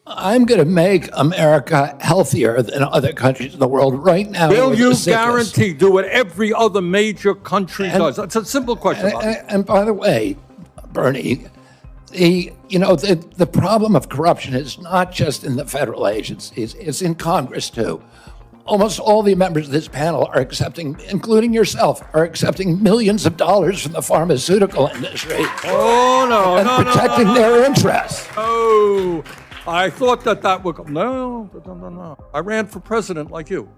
I'm going to make America healthier than other countries in the world right now. Will you guarantee do what every other major country does? That's a simple question. And by the way, Bernie, the problem of corruption is not just in the federal agencies, it's in Congress too. Almost all the members of this panel are accepting, including yourself, are accepting millions of dollars from the pharmaceutical industry. Oh, no, and protecting their interests. Oh, I thought that would go. No. I ran for president like you.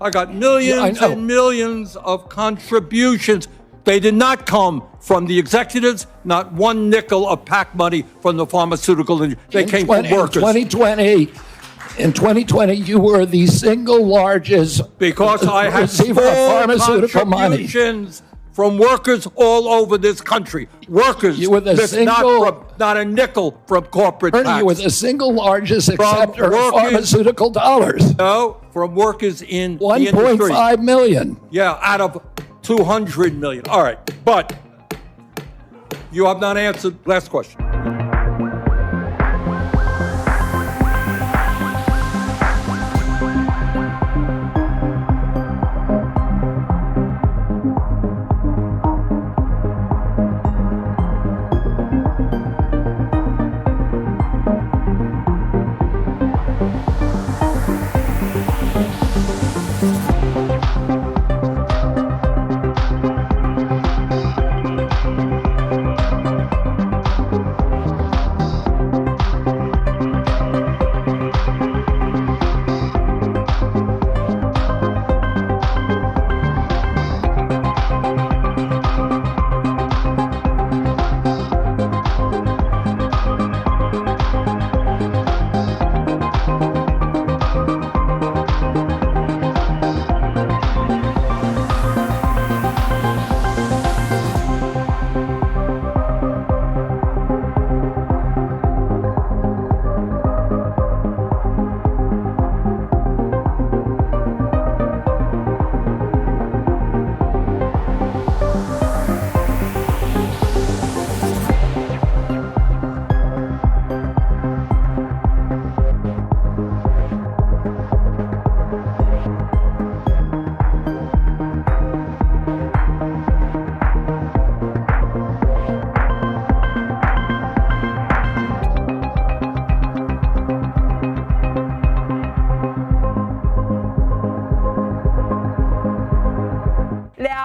I got millions and millions of contributions. They did not come from the executives, not one nickel of PAC money from the pharmaceutical industry. They came from workers. In 2020, you were the single largest because I had receiver of pharmaceutical money from workers all over this country. Workers, you were the not a nickel from corporate Bernie, tax. you were the single largest acceptor of pharmaceutical dollars. No, from workers in 1.5 million. Yeah, out of 200 million. All right, but you have not answered. Last question.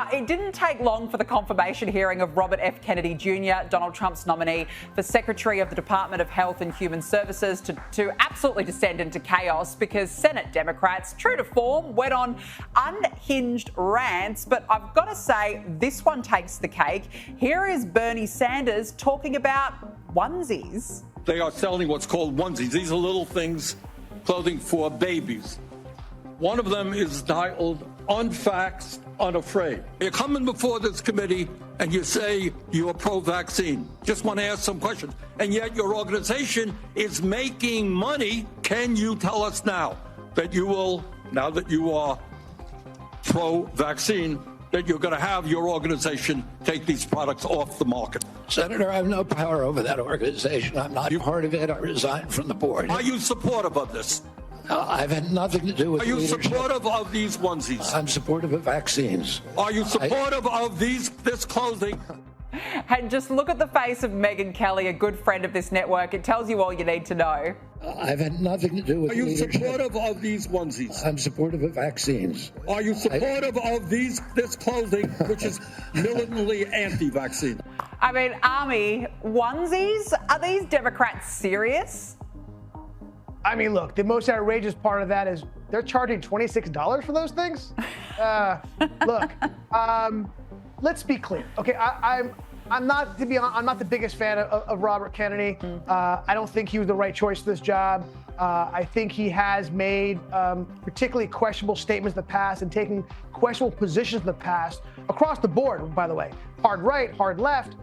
It didn't take long for the confirmation hearing of Robert F. Kennedy Jr., Donald Trump's nominee for Secretary of the Department of Health and Human Services, to absolutely descend into chaos because Senate Democrats, true to form, went on unhinged rants. But I've got to say, this one takes the cake. Here is Bernie Sanders talking about onesies. They are selling what's called onesies. These are little things, clothing for babies. One of them is titled Unvaxxed, Unafraid. You're coming before this committee and you say you're pro-vaccine. Just want to ask some questions. And yet your organization is making money. Can you tell us now that you will, now that you are pro-vaccine, that you're going to have your organization take these products off the market? Senator, I have no power over that organization. I'm not part of it. I resigned from the board. Are you supportive of this? I've had nothing to do with leadership. Are you supportive of these onesies? I'm supportive of vaccines. Are you supportive of this clothing? And just look at the face of Megyn Kelly, a good friend of this network. It tells you all you need to know. I've had nothing to do with leadership. Are you supportive of these onesies? I'm supportive of vaccines. Are you supportive of this clothing, which is militantly anti-vaccine? I mean, Army, onesies? Are these Democrats serious? I mean, look, the most outrageous part of that is they're charging $26 for those things. Look, let's be clear. Okay, I'm not the biggest fan of Robert Kennedy. I don't think he was the right choice for this job. I think he has made particularly questionable statements in the past and taken questionable positions in the past across the board. By the way, hard right, hard left.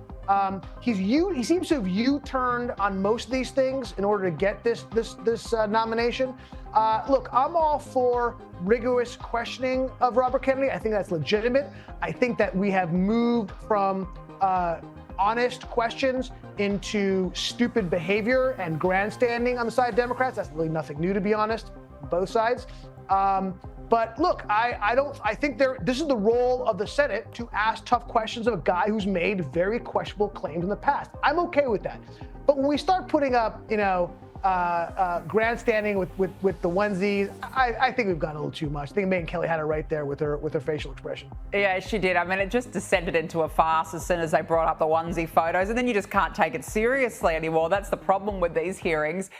He seems to have U-turned on most of these things in order to get this nomination. Look, I'm all for rigorous questioning of Robert Kennedy. I think that's legitimate. I think that we have moved from honest questions into stupid behavior and grandstanding on the side of Democrats. That's really nothing new, to be honest, both sides. But look, I think this is the role of the Senate to ask tough questions of a guy who's made very questionable claims in the past. I'm okay with that. But when we start putting up, grandstanding with the onesies, I think we've gone a little too much. I think Megyn Kelly had it right there with her facial expression. Yeah, she did. I mean, it just descended into a farce as soon as they brought up the onesie photos, and then you just can't take it seriously anymore. That's the problem with these hearings.